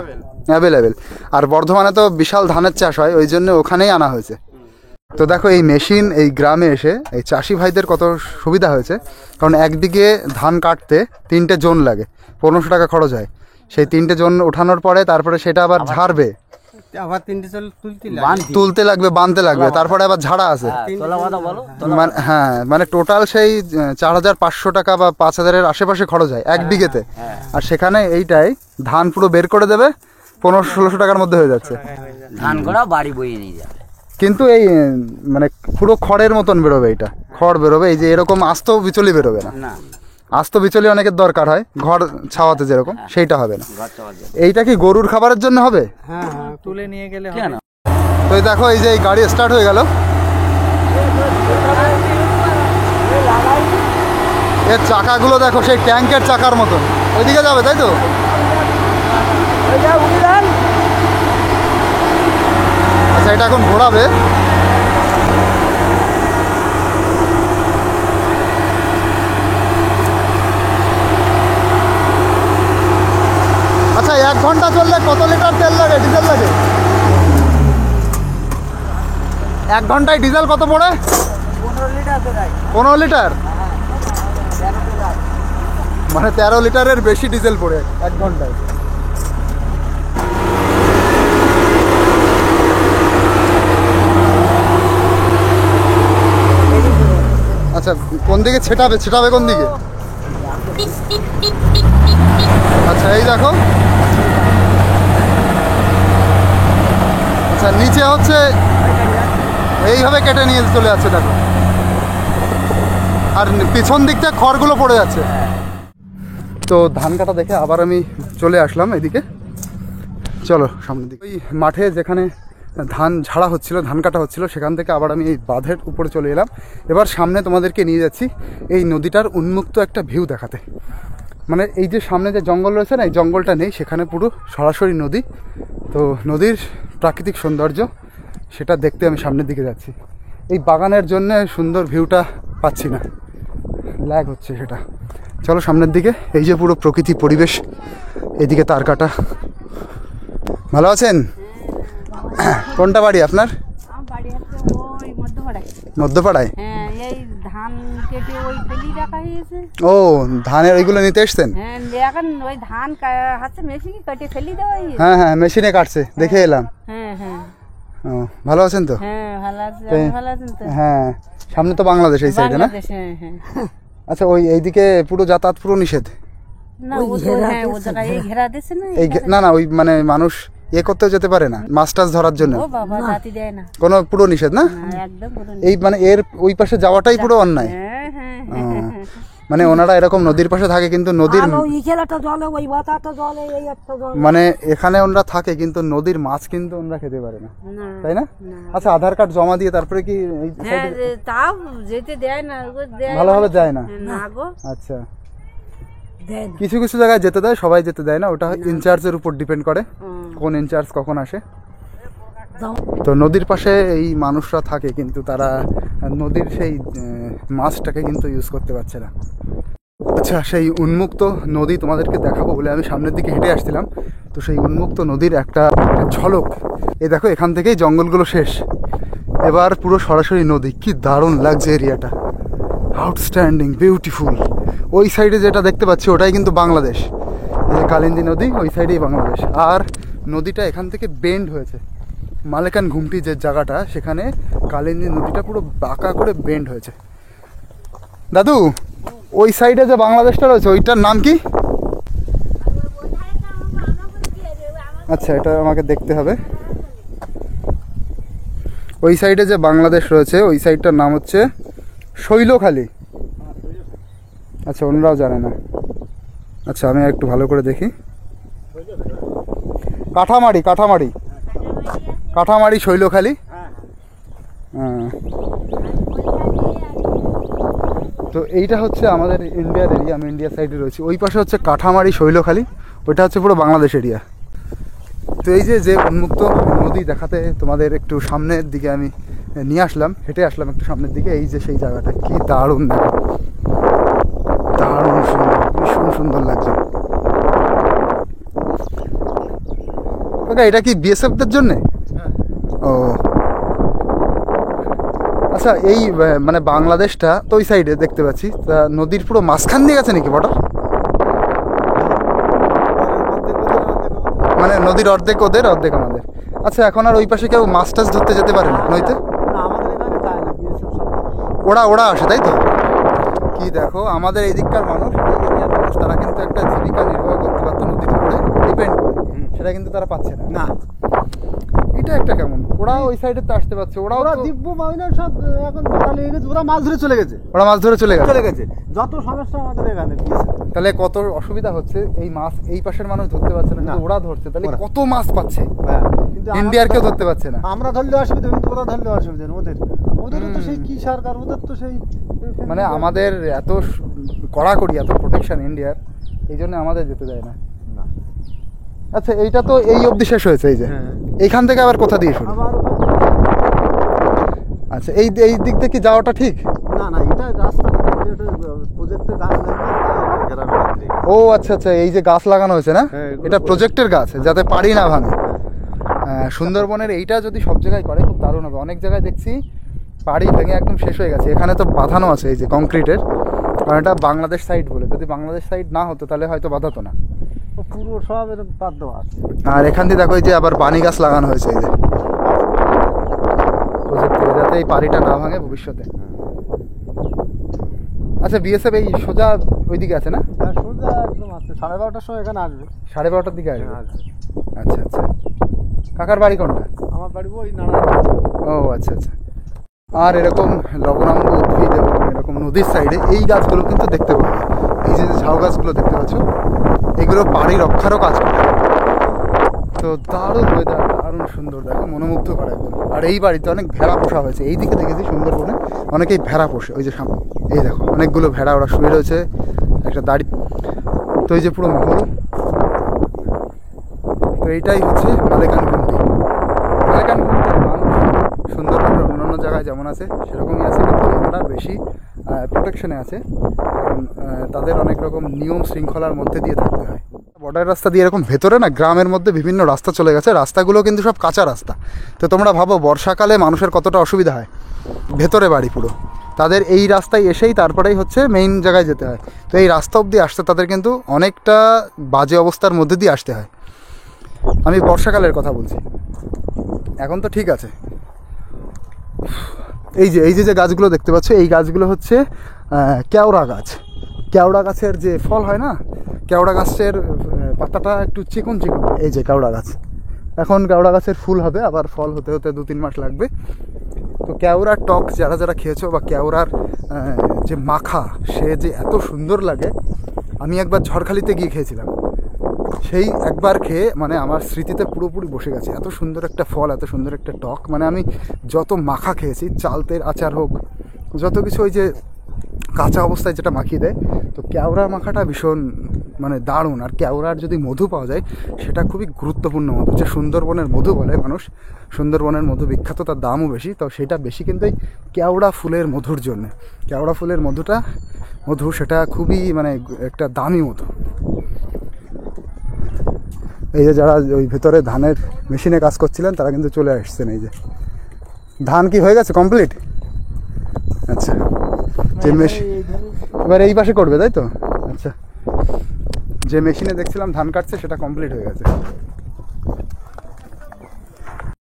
অ্যাভেলেবেল। আর বর্ধমানে তো বিশাল ধানের চাষ হয়, ওই জন্য ওখানেই আনা হয়েছে। তো দেখো, এই মেশিন এই গ্রামে এসে এই চাষি ভাইদের কত সুবিধা হয়েছে, কারণ 1 বিঘে ধান কাটতে 3টে জোন লাগে, 1500 টাকা খরচ হয়। সেই 3টে জোন ওঠানোর পরে তারপরে সেটা আবার ঝাড়বে, আবার 3টে চল তুলতে লাগবে, বাঁধতে লাগবে, তারপরে আবার ঝাড়া আছে। হ্যাঁ, মানে টোটাল সেই 4500 টাকা বা 5000-এর আশেপাশে খরচ হয় 1 বিঘেতে। আর সেখানে এইটাই ধান পুরো বের করে দেবে, 1500-1600 টাকার মধ্যে হয়ে যাচ্ছে। ধান করা বাড়ি বইয়ে নিয়ে যাবে। কিন্তু এই মানে পুরো খড়ের মতন বেরোবে, এটা খড় বেরোবে, এই যে এরকম আস্ত বিচলি বেরোবে না। আস্ত বিচলি অনেকের দরকার হয় ঘর ছাওয়াতে, যেরকম সেইটা হবে না। এইটা কি গরুর খাবারের জন্য হবে? হ্যাঁ হ্যাঁ, তুলে নিয়ে গেলে হবে। তো এই দেখো, এই যে এই গাড়ি স্টার্ট হয়ে গেল, এর চাকাগুলো দেখো সেই ট্যাঙ্কের চাকার মতন, ওইদিকে যাবে, তাই তো? আচ্ছা, এটা এখন ঘোরাবে। আচ্ছা, 1 ঘন্টা চললে কত লিটার তেল লাগে, ডিজেল লাগে? 1 ঘন্টায় ডিজেল কত পড়ে? 15 লিটার তো দেয়। 15 লিটার, মানে 13 লিটারের বেশি ডিজেল পড়ে 1 ঘন্টায়। আচ্ছা, কোন দিকে ছেটাবে কোন দিকে? আচ্ছা, এই দেখো, আচ্ছা নিচে হচ্ছে এইভাবে কেটে নিয়ে চলে যাচ্ছে, দেখো, আর পিছন দিকটা খড়গুলো পড়ে যাচ্ছে। তো ধান কাটা দেখে আবার আমি চলে আসলাম এদিকে, চলো সামনের দিকে। ওই মাঠে যেখানে ধান ঝাড়া হচ্ছিল, ধান কাটা হচ্ছিল, সেখান থেকে আবার আমি এই বাঁধের উপরে চলে এলাম। এবার সামনে তোমাদেরকে নিয়ে যাচ্ছি এই নদীটার উন্মুক্ত একটা ভিউ দেখাতে। মানে এই যে সামনে যে জঙ্গল রয়েছে না, এই জঙ্গলটা নেই, সেখানে পুরো সরাসরি নদী। তো নদীর প্রাকৃতিক সৌন্দর্য সেটা দেখতে আমি সামনের দিকে যাচ্ছি। এই বাগানের জন্য সুন্দর ভিউটা পাচ্ছি না, ল্যাগ হচ্ছে সেটা। চলো সামনের দিকে। এই যে পুরো প্রকৃতি পরিবেশ, এদিকে তার কাটা। ভালো আছেন? কোনটা বাড়ি আপনার? আমার বাড়ি হচ্ছে ওই মধ্যপাড়ায়। মধ্যপাড়ায়? হ্যাঁ, এই ধান কেটে ওই ফেলি রাখা হয়েছে। ও, ধানের ওইগুলো নিতে এসছেন? হ্যাঁ, এখন ওই ধান হাতে মেশিনে কেটে ফেলি দেওয়া হয়েছে। হ্যাঁ হ্যাঁ, মেশিনে কাটছে, দেখে এলাম। হ্যাঁ হ্যাঁ ও, ভালো আছেন তো? হ্যাঁ, ভালো আছে। আপনি ভালো আছেন তো? হ্যাঁ, সামনে তো বাংলাদেশ এই সাইডে না? বাংলাদেশ, হ্যাঁ হ্যাঁ। আচ্ছা, ওই এইদিকে পুরো যাতায়াত পুরো নিষেধ? না, হ্যাঁ, ও জায়গায় এই ঘেরা দিছে না। এই না না, ওই মানে মানুষ করতেও যেতে পারে না মাছ টাছ ধরার জন্য? ও বাবা, জাতি দেয় না। কোনো পুরো নিষেধ না? না, একদম পুরো এই মানে এর ওই পাশে যাওয়াটাই পুরো অন্যায়। হ্যাঁ হ্যাঁ ও, মানে ওনারা এরকম নদীর পাশে থাকে কিন্তু নদীর মানে এখানে ওনারা থাকে কিন্তু নদীর মাছ কিন্তু ওনারা খেতে পারে না, না। তাই না? আচ্ছা, আধার কার্ড জমা দিয়ে তারপরে কি এই হ্যাঁ, সাইডে তাও যেতে দেয় না, ভালোভাবে যায় না? না গো, আচ্ছা, কিছু কিছু জায়গায় যেতে দেয়, সবাই যেতে দেয় না। ওটা ইনচার্জের উপর ডিপেন্ড করে কোন ইনচার্জ কখন আসে। তো নদীর পাশে এই মানুষরা থাকে কিন্তু তারা নদীর সেই মাছটাকে কিন্তু ইউজ করতে পারছে না। আচ্ছা, সেই উন্মুক্ত নদী তোমাদেরকে দেখাবো বলে আমি সামনের দিকে হেঁটে আসছিলাম। তো সেই উন্মুক্ত নদীর একটা ঝলক, এই দেখো, এখান থেকেই জঙ্গলগুলো শেষ, এবার পুরো সরাসরি নদী। কি দারুণ লাগছে এরিয়াটা, আউটস্ট্যান্ডিং, বিউটিফুল। ওই সাইডে যেটা দেখতে পাচ্ছি ওটাই কিন্তু বাংলাদেশ, এই যে কালিন্দী নদী, ওই সাইডেই বাংলাদেশ। আর নদীটা এখান থেকে বেন্ড হয়েছে, মালেকান ঘুমটি যে জায়গাটা, সেখানে কালিন্দী নদীটা পুরো বাঁকা করে বেন্ড হয়েছে। দাদু, ওই সাইডে যে বাংলাদেশটা রয়েছে ওইটার নাম কি? আচ্ছা, এটা আমাকে দেখতে হবে। ওই সাইডে যে বাংলাদেশ রয়েছে ওই সাইডটার নাম হচ্ছে শৈলখালী। আচ্ছা, ওনারাও জানে না। আচ্ছা, আমি একটু ভালো করে দেখি। কাঠামারি, কাঠামারি, কাঠামারি, শৈলখালী। হ্যাঁ, তো এইটা হচ্ছে আমাদের ইন্ডিয়ার এরিয়া। আমি ইন্ডিয়া সাইডে রয়েছি। ওই পাশে হচ্ছে কাঠামারি, শৈলখালী, ওইটা হচ্ছে পুরো বাংলাদেশ এরিয়া। তো এই যে উন্মুক্ত নদী দেখাতে তোমাদের একটু সামনের দিকে আমি নিয়ে আসলাম, হেঁটে আসলাম একটু সামনের দিকে। এই যে সেই জায়গাটা, কি দারুণ দেখো, দারুণ সুন্দর, ভীষণ সুন্দর লাগছে। ওকে, এটা কি বিএসএফদের জন্যে? ও আচ্ছা, এই মানে বাংলাদেশটা তো ওই সাইডে দেখতে পাচ্ছি, তা নদীর পুরো মাঝখান দিয়ে গেছে নাকি বর্ডার? মানে নদীর অর্ধেক ওদের, অর্ধেক আমাদের। আচ্ছা, এখন আর ওই পাশে কেউ মাছ টাছ ধরতে যেতে পারে না নইতে? ওরা আসে, তাই তো? কি দেখো, আমাদের এই দিককার মানুষ, এই এরিয়ার মানুষ, তারা কিন্তু একটা জীবিকা নির্বাহ করতে পারতো নদীর উপরে ডিপেন্ড করে, সেটা কিন্তু তারা পাচ্ছে না। না, এটা একটা কেমন, ওরা ওই সাইডে তো আসতে পারছে, ওরা দিব্য মাইনার সব এখন ধরা লেগে গেছে, ওরা মাছ ধরে চলে গেছে, ওরা মাছ ধরে চলে গেছে। যত সমস্যা আমাদের এখানে। তাহলে কত অসুবিধা হচ্ছে, এই মাছ এই পাশের মানুষ ধরতে পারছে না, কিন্তু ওরা ধরছে, তাহলে কত মাছ পাচ্ছে। কিন্তু ইন্ডিয়ার কেউ ধরতে পারছে না। আমরা ধরলে অসুবিধা, কিন্তু ওরা ধরলে অসুবিধা নেই। ওদেরও তো সেই কি সরকার, ওদের তো সেই মানে আমাদের এত কড়াকড়ি, এত প্রোটেকশন ইন্ডিয়ার, এই জন্য আমাদের যেতে দেয় না। আচ্ছা, এইটা তো এই অবধি শেষ হয়েছে, এই যে এইখান থেকে আবার কোথা দিয়ে শুরু? আচ্ছা, এই দিক থেকে কি যাওয়াটা ঠিক? না, এটা রাস্তা প্রজেক্টের গাছ লাগবে। ও আচ্ছা আচ্ছা, এই যে গাছ লাগানো হয়েছে না, এটা প্রজেক্টের গাছ, যাতে পাড়ি না ভাঙে। সুন্দরবনের এইটা যদি সব জায়গায় করে খুব দারুণ হবে। অনেক জায়গায় দেখছি পাড়ি ভেঙে একদম শেষ হয়ে গেছে, এখানে তো বাঁধানো আছে এই যে কংক্রিটের, কারণ এটা বাংলাদেশ সাইড বলে। যদি বাংলাদেশ সাইড না হতো তাহলে হয়তো বাঁধাতো না। পুরো সব এরকম বাদ দেওয়া আছে। আর এখান দিয়ে দেখো, এই যে আবার বানি গাছ লাগানো হয়েছে এই যে প্রজেক্ট থেকে, যাতে এই পাড়িটা না ভাঙে ভবিষ্যতে। আচ্ছা, বিএসএফ এই সোজা ওইদিকে আছে না? সোজা একদম আছে, 12:30টার সময় এখানে আসবে। 12:30টার দিকে আসবে? আচ্ছা আচ্ছা। কাকার বাড়ি কোনটা? আমার বাড়ি ওই নাড়া। ও আচ্ছা আচ্ছা। আর এরকম লবণাম্ব উদ্ভিদ এবং এরকম নদীর সাইডে এই গাছগুলো কিন্তু দেখতে পাবো। এই যে ঝাউ গাছগুলো দেখতে পাচ্ছ, এগুলো বাড়ি রক্ষারও কাজ করে। তো দারুণ ওয়েদার, দারুণ সুন্দর, দেখো মনোমুগ্ধকর একদম। আর এই বাড়িতে অনেক ভেড়া পোষা হয়েছে, এই দিকে দেখেছি সুন্দরবনে অনেকেই ভেড়া পোষে। ওই যে সামনে এই দেখো অনেকগুলো ভেড়া ওরা শুয়ে রয়েছে একটা দাড়ি। তো এই যে পুরো মহল, তো এইটাই হচ্ছে মালেকান ঘুমটি। মালেকান ঘুমটির মানুষ সুন্দরবনের অন্যান্য জায়গায় যেমন আছে সেরকমই আছে, কিন্তু ওরা বেশি প্রোটেকশনে আছে, কারণ তাদের অনেক রকম নিয়ম শৃঙ্খলার মধ্যে দিয়ে থাকতে হয়। বর্ডার রাস্তা দিয়ে এরকম ভেতরে না গ্রামের মধ্যে বিভিন্ন রাস্তা চলে গেছে, রাস্তাগুলো কিন্তু সব কাঁচা রাস্তা। তো তোমরা ভাবো বর্ষাকালে মানুষের কতটা অসুবিধা হয়, ভেতরে বাড়ি পুরো, তাদের এই রাস্তায় এসেই তারপরেই হচ্ছে মেইন জায়গায় যেতে হয়। তো এই রাস্তা অবধি আসতে তাদের কিন্তু অনেকটা বাজে অবস্থার মধ্যে দিয়ে আসতে হয়। আমি বর্ষাকালের কথা বলছি, এখন তো ঠিক আছে। এই যে যে গাছগুলো দেখতে পাচ্ছ, এই গাছগুলো হচ্ছে কেওড়া গাছ। কেওড়া গাছের যে ফল হয় না, কেওড়া গাছের পাতাটা একটু চিকন চিকন, এই যে কেওড়া গাছ। এখন কেওড়া গাছের ফুল হবে, আবার ফল হতে হতে 2-3 মাস লাগবে। তো কেওড়ার টক যারা যারা খেয়েছো, বা কেওড়ার যে মাখা, সে যে এত সুন্দর লাগে। আমি একবার ঝড়খালিতে গিয়ে খেয়েছিলাম, সেই একবার খেয়ে মানে আমার স্মৃতিতে পুরোপুরি বসে গেছে। এত সুন্দর একটা ফল, এত সুন্দর একটা টক, মানে আমি যত মাখা খেয়েছি, চালতের আচার হোক, যত কিছু, ওই যে কাঁচা অবস্থায় যেটা মাখিয়ে দেয়, তো কেওড়া মাখাটা ভীষণ মানে দারুণ। আর কেওড়ার যদি মধু পাওয়া যায়, সেটা খুবই গুরুত্বপূর্ণ মধু, যে সুন্দরবনের মধু বলে মানুষ। সুন্দরবনের মধু বিখ্যাত, তার দামও বেশি। তো সেটা বেশি কিন্তু এই কেওড়া ফুলের মধুর জন্যে। কেওড়া ফুলের মধু সেটা খুবই মানে একটা দামি মধু। এই যে যারা ওই ভেতরে ধানের মেশিনে কাজ করছিলেন, তারা কিন্তু চলে আসছেন। এই যে ধান কি হয়ে গেছে কমপ্লিট? আচ্ছা, যে মেশিন এবার এই পাশে করবে, তাই তো? আচ্ছা, যে মেশিনে দেখছিলাম ধান কাটছে, সেটা কমপ্লিট হয়ে গেছে।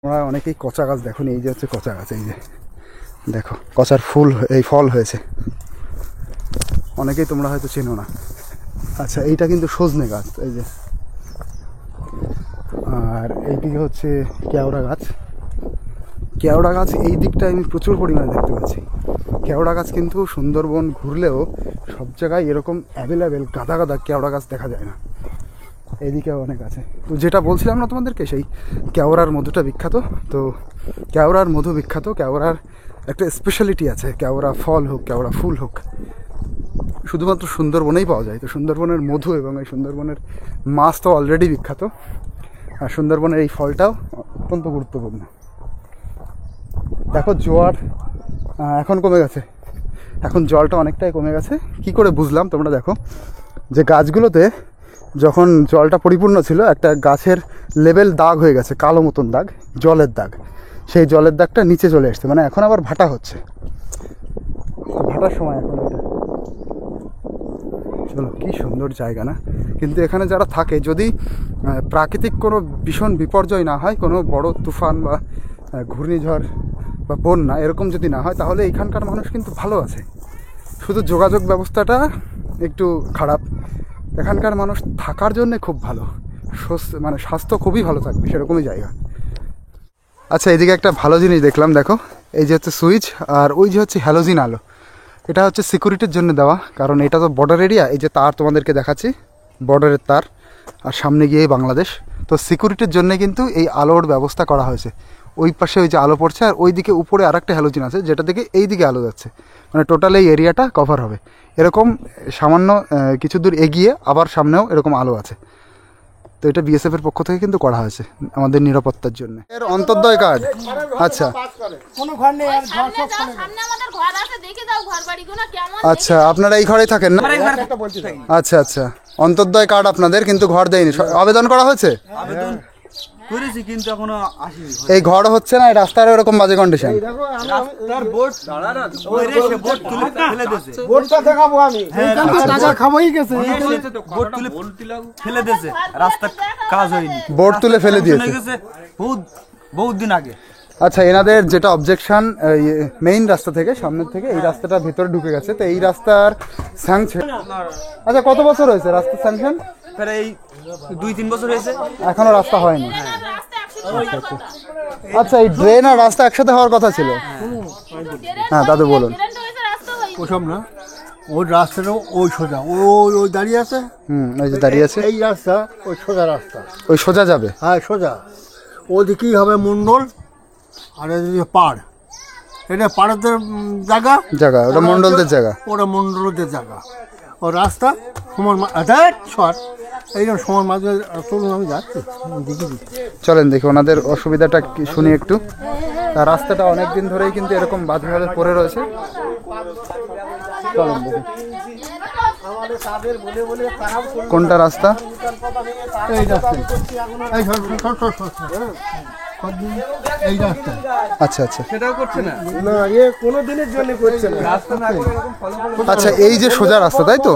আমরা অনেকেই কচা গাছ দেখুন, এই যে হচ্ছে কচা গাছ। এই যে দেখো কচার ফল হয়েছে, অনেকেই তোমরা হয়তো চেনো না। আচ্ছা, এইটা কিন্তু সজনে গাছ, এই যে। আর এইদিকে হচ্ছে কেওড়া গাছ। কেওড়া গাছ এই দিকটায় আমি প্রচুর পরিমাণে দেখতে পাচ্ছি। কেওড়া গাছ কিন্তু সুন্দরবন ঘুরলেও সব জায়গায় এরকম অ্যাভেলেবেল গাদা গাদা কেওড়া গাছ দেখা যায় না, এইদিকেও অনেক আছে। তো যেটা বলছিলাম না তোমাদেরকে, সেই কেওড়ার মধুটা বিখ্যাত। তো কেওড়ার মধু বিখ্যাত, কেওড়ার একটা স্পেশালিটি আছে। কেওড়া ফল হোক, কেওড়া ফুল হোক, শুধুমাত্র সুন্দরবনেই পাওয়া যায়। তো সুন্দরবনের মধু এবং এই সুন্দরবনের মাছ তো অলরেডি বিখ্যাত, আর সুন্দরবনের এই ফলটাও অত্যন্ত গুরুত্বপূর্ণ। দেখো জোয়ার এখন কমে গেছে, এখন জলটা অনেকটাই কমে গেছে। কি করে বুঝলাম তোমরা দেখো, যে গাছগুলোতে যখন জলটা পরিপূর্ণ ছিল, একটা গাছের লেভেল দাগ হয়ে গেছে, কালো মতন দাগ, জলের দাগ। সেই জলের দাগটা নিচে চলে আসছে, মানে এখন আবার ভাটা হচ্ছে। ভাটার সময় এখন এটা। চলো, কি সুন্দর জায়গা না? কিন্তু এখানে যারা থাকে, যদি প্রাকৃতিক কোনো ভীষণ বিপর্যয় না হয়, কোনো বড় তুফান বা ঘূর্ণিঝড় বা বন্যা এরকম যদি না হয়, তাহলে এখানকার মানুষ কিন্তু ভালো আছে। শুধু যোগাযোগ ব্যবস্থাটা একটু খারাপ। এখানকার মানুষ থাকার জন্যে খুব ভালো, মানে স্বাস্থ্য খুবই ভালো থাকবে, সেরকমই জায়গা। আচ্ছা, এইদিকে একটা ভালো জিনিস দেখলাম, দেখো এই যে হচ্ছে সুইচ, আর ওই যে হচ্ছে হ্যালোজিন আলো। এটা হচ্ছে সিকিউরিটির জন্য দেওয়া, কারণ এটা তো বর্ডার এরিয়া। এই যে তার তোমাদেরকে দেখাচ্ছি, বর্ডারের তার, আর সামনে গিয়ে বাংলাদেশ। তো সিকিউরিটির জন্য কিন্তু এই আলোর ব্যবস্থা করা হয়েছে। ওই পাশে ওই যে আলো পড়ছে, আর ওই দিকে উপরে আর একটা হ্যালোজিন আছে, যেটা থেকে এই দিকে আলো যাচ্ছে, মানে টোটাল এই এরিয়াটা কভার হবে। এরকম সামান্য কিছু দূর এগিয়ে আবার সামনেও এরকম আলো আছে। তো এটা বিএসএফ এর পক্ষ থেকে কিন্তু করা হয়েছে আমাদের নিরাপত্তার জন্য। এর অন্তর্দয় কার্ড। আচ্ছা, কোনো ঘর নেই, আর ঘর সব সামনে আমাদের ঘর আছে, দেখে যাও ঘর বাড়িগুলো কেমন। আচ্ছা, আপনারা এই ঘরেই থাকেন না? আচ্ছা আচ্ছা, অন্তর্দয় কার্ড আপনাদের, কিন্তু ঘর দেয়নি। আবেদন করা হয়েছে? আবেদন করেছি, কিন্তু এখনো আসেনি। এই ঘর হচ্ছে না, এই রাস্তার এরকম বাজে কন্ডিশন। তার বোর্ড ওই রেশে বোর্ড তুলে ফেলে দিয়েছে। বোর্ডটা দেখাবো আমি, টাকা খাবোই গেছে। বোর্ড তুলে ফেলে দিয়েছে, রাস্তা কাজ হয়নি, বোর্ড তুলে ফেলে দিয়েছে, গেছে বহুত দিন আগে। আচ্ছা, এনাদের যেটা অবজেকশন, মেইন রাস্তা থেকে, সামনের থেকে এই রাস্তাটা ভিতরে ঢুকে গেছে। তো এই রাস্তার স্যাংশন, আচ্ছা কত বছর হয়েছে রাস্তার স্যাংশন? প্রায় এই 2-3 বছর হয়েছে, এখনো রাস্তা হয়নি। আচ্ছা, এই ড্রেন আর রাস্তা একসাথে হওয়ার কথা ছিল। হ্যাঁ দাদু বলুন। ওসব না, ওই রাস্তাটা ওই সোজা, ওই দাঁড়িয়ে আছে। ওই যে দাঁড়িয়ে আছে, এই রাস্তা ওই সোজা রাস্তা, ওই সোজা যাবে। হ্যাঁ সোজা। ওদিকেই হবে মণ্ডল আর এদিকে পাড়। এটা পাড়াদের জায়গা, জায়গা ওটা মণ্ডলদের জায়গা। ওটা মণ্ডলদের জায়গা। ও রাস্তা সমান শর্ট এইরকম সমান মাঝে চলুন, আমি যাচ্ছি দেখি। চলেন দেখি ওনাদের অসুবিধাটা কি শুনি একটু। আর রাস্তাটা অনেক দিন ধরেই কিন্তু এরকম বাঁধভাবে পড়ে রয়েছে। চলেন দেখি কোনটা রাস্তা। এই রাস্তা, এই এই রাস্তা। আচ্ছা আচ্ছা সেটাও করছে না। না, এ কোনো দিনের জন্য করছে না। রাস্তা না করে এরকম ফলো করে আচ্ছা, এই যে সোজা রাস্তা তাই তো?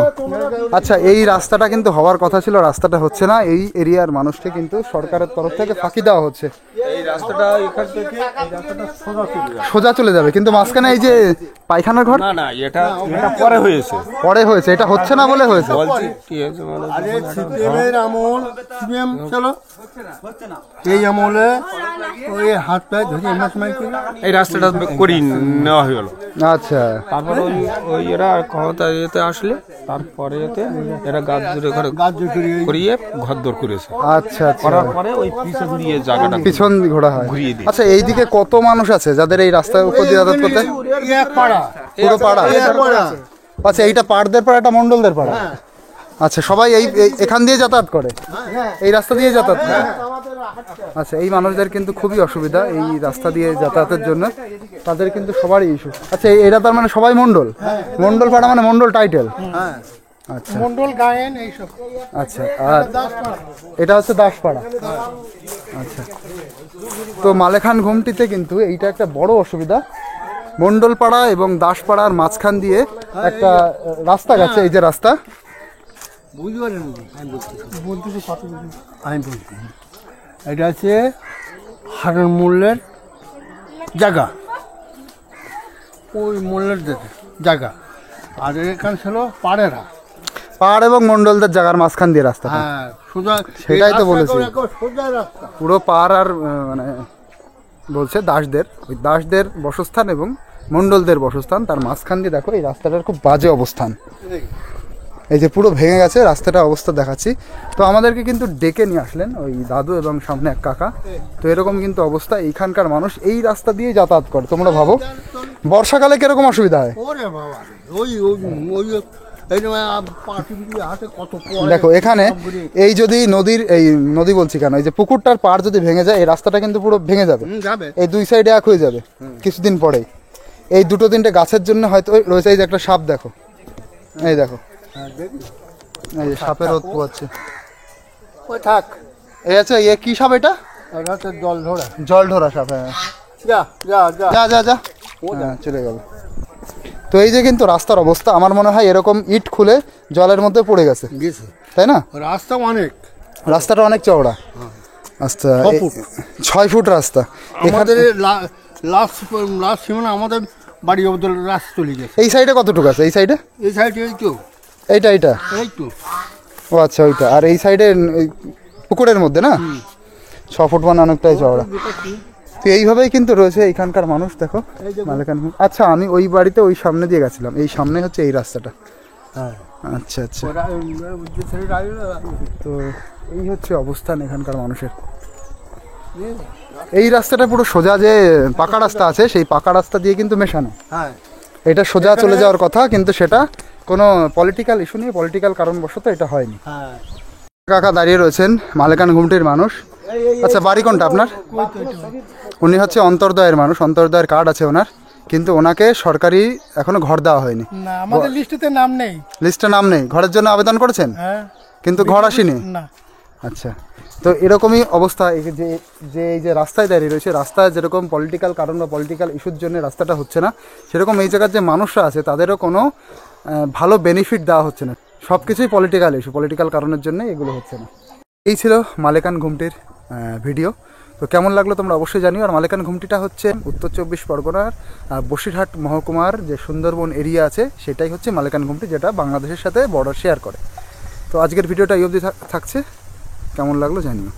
আচ্ছা, এই রাস্তাটা কিন্তু হওয়ার কথা ছিল, রাস্তাটা হচ্ছে না। এই এরিয়ার মানুষকে কিন্তু সরকারের তরফ থেকে ফাঁকি দেওয়া হচ্ছে। এই রাস্তাটা এখান থেকে এই রাস্তাটা সোজা চলে যাবে। সোজা চলে যাবে, কিন্তু মাঝখানে এই যে পায়খানার ঘর না না, এটা পরে হয়েছে। পরে হয়েছে, এটা হচ্ছে না বলে হয়েছে। বলছি কি হয়েছে মানে আরে সিপিএমের আমল, সিপিএম চলো এই আমলে ওই হাত পায়ে ধরে এমন সময় করে এই রাস্তাটা করিয়ে নেওয়া হয়ে গেল। আচ্ছা তারপরে ওই এরা ক্ষমতা ইয়েতে আসলে তারপরে এরা গাছ জুড়ে ঘরে গাছ জুড়ে করিয়ে ঘর দর করেছে। আচ্ছা আচ্ছা, করার পরে ওই পিছে ঘুরিয়ে জায়গাটা পিছন ঘোরা হয়। ঘুরিয়ে দিই। আচ্ছা, এইদিকে কত মানুষ আছে যাদের এই রাস্তার উপর দিয়ে যাতায়াত করতে? এক পাড়া, পুরো পাড়া। এক পাড়া। আচ্ছা, এইটা পাড়দের পাড়া, এটা মণ্ডলদের পাড়া। আচ্ছা, সবাই এখান দিয়ে যাতায়াত করে, এই রাস্তা দিয়ে যাতায়াত করে। আচ্ছা, এই মানুষদের কিন্তু খুবই অসুবিধা এই রাস্তা দিয়ে যাতায়াতের জন্য, তাদের কিন্তু সবারই ইস্যু। আচ্ছা, এরা তার মানে সবাই মণ্ডল, মণ্ডল পাড়া মানে মণ্ডল টাইটেল। আচ্ছা মন্ডল গায়েন এইসব। আচ্ছা, আর এটা হচ্ছে দাসপাড়া। আচ্ছা, তো মালেখান ঘুমটিতে কিন্তু এইটা একটা বড় অসুবিধা। মণ্ডলপাড়া এবং দাসপাড়ার মাঝখান দিয়ে একটা রাস্তা গেছে, এই যে রাস্তা। বুঝতে পারেন, আমি বলতেছি আমি বলছি এটা হচ্ছে হারুন মূল্যের জায়গা, ওই মূল্যের জায়গা। আর এখানে ছিল পাড়েরা, পাড় এবং মণ্ডলদের জায়গার মাঝখান দিয়ে রাস্তা। হ্যাঁ সোজা, সেটাই তো বলেছি। সোজা রাস্তা। পুরো পাড় আর মানে বলছে দাসদের, ওই দাসদের বসস্থান এবং মণ্ডলদের বসস্থান, তার মাঝখান দিয়ে দেখো এই রাস্তাটার খুব বাজে অবস্থান। এই যে পুরো ভেঙে গেছে রাস্তাটার অবস্থা দেখাচ্ছি। তো আমাদেরকে কিন্তু ডেকে নিয়ে আসলেন ওই দাদু এবং সামনে এক কাকা। তো এরকম কিন্তু অবস্থা, এইখানকার মানুষ এই রাস্তা দিয়ে যাতায়াত করে। তোমরা ভাবো বর্ষাকালে কিরকম অসুবিধা হয়। ওরে বাবা, ওই ওই এই হাতে কত দেখো এখানে এই যদি নদীর, এই নদী বলছি কেন, এই যে পুকুরটার পাড় যদি ভেঙে যায়, এই রাস্তাটা কিন্তু পুরো ভেঙে যাবে। যাবে এই দুই সাইডে এক হয়ে যাবে কিছুদিন পরেই। এই দুটো তিনটে গাছের জন্য হয়তো রয়েছে। এই যে একটা সাপ দেখো, এই দেখো, এই যে সাপের রোদ পোয়াচ্ছে। ওই থাক, এই আছে, এ কি সাপ এটা? এটা হচ্ছে জল ধরা। জল ধরা সাপ। হ্যাঁ, যা যা যা যা যা যা, হ্যাঁ, চলে গেল। তো এই যে কিন্তু রাস্তার অবস্থা, আমার মনে হয় এরকম ইট খুলে জলের মধ্যে পড়ে গেছে, গেছে। তাই না? রাস্তা অনেক, রাস্তাটা অনেক চওড়া। আচ্ছা, 6 ফুট রাস্তা। আমাদের লাস্ট সীমানা আমাদের বাড়ি অবধি রাস্তা চলে গেছে। এই সাইডে কতটুকু আছে? এই সাইডে, এই সাইডে এই তো, এইটা এইটা, এই তো। ও আচ্ছা, ওইটা। আর এই সাইডে পুকুরের মধ্যে না 6 ফুট মানে অনেকটাই চওড়া। তো এইভাবেই কিন্তু রয়েছে এইখানকার মানুষ। দেখো মালেকান। আচ্ছা, আমি ওই বাড়িতে ওই সামনে দিয়ে গেছিলাম, এই সামনে হচ্ছে এই রাস্তাটা। আচ্ছা আচ্ছা, তো এই হচ্ছে অবস্থান এখানকার মানুষের। এই রাস্তাটা পুরো সোজা, যে পাকা রাস্তা আছে সেই পাকা রাস্তা দিয়ে কিন্তু মেশানো। হ্যাঁ, এটা সোজা চলে যাওয়ার কথা, কিন্তু সেটা কোনো পলিটিক্যাল ইস্যু নিয়ে, পলিটিক্যাল কারণবশত এটা হয়নি। হ্যাঁ। কাকা দাঁড়িয়ে রয়েছেন, মালেকান ঘুমটির মানুষ। আচ্ছা, বাড়ি কোনটা আপনার? উনি হচ্ছে অন্তর্দয়ের মানুষ, অন্তর্দয়ের কার্ড আছে ওনার, কিন্তু ওনাকে সরকারি এখনো ঘর দেওয়া হয়নি। না, আমাদের লিস্টেতে নাম নেই। লিস্টে নাম নেই। ঘরের জন্য আবেদন করেছেন? হ্যাঁ, কিন্তু ঘর আসেনি। না। আচ্ছা, তো এরকমই অবস্থা। এই যে রাস্তায় দাঁড়িয়ে রয়েছে, রাস্তায় যেরকম পলিটিক্যাল কারণ বা পলিটিক্যাল ইস্যুর জন্য রাস্তাটা হচ্ছে না, সেরকম এই জায়গার যে মানুষরা আছে তাদেরও কোনো ভালো বেনিফিট দেওয়া হচ্ছে না। সব কিছুই পলিটিক্যাল ইস্যু, পলিটিক্যাল কারণের জন্য এগুলো হচ্ছে না। এই ছিল মালেকান ঘুমটির ভিডিও। তো কেমন লাগলো তোমরা অবশ্যই জানিও। আর মালেকান ঘুমটিটা হচ্ছে উত্তর 24 পরগনার বসিরহাট মহকুমার যে সুন্দরবন এরিয়া আছে, সেটাই হচ্ছে মালেকান ঘুমটি, যেটা বাংলাদেশের সাথে বর্ডার শেয়ার করে। তো আজকের ভিডিওটা এই অবধি থাকছে। কেমন লাগলো জানিও।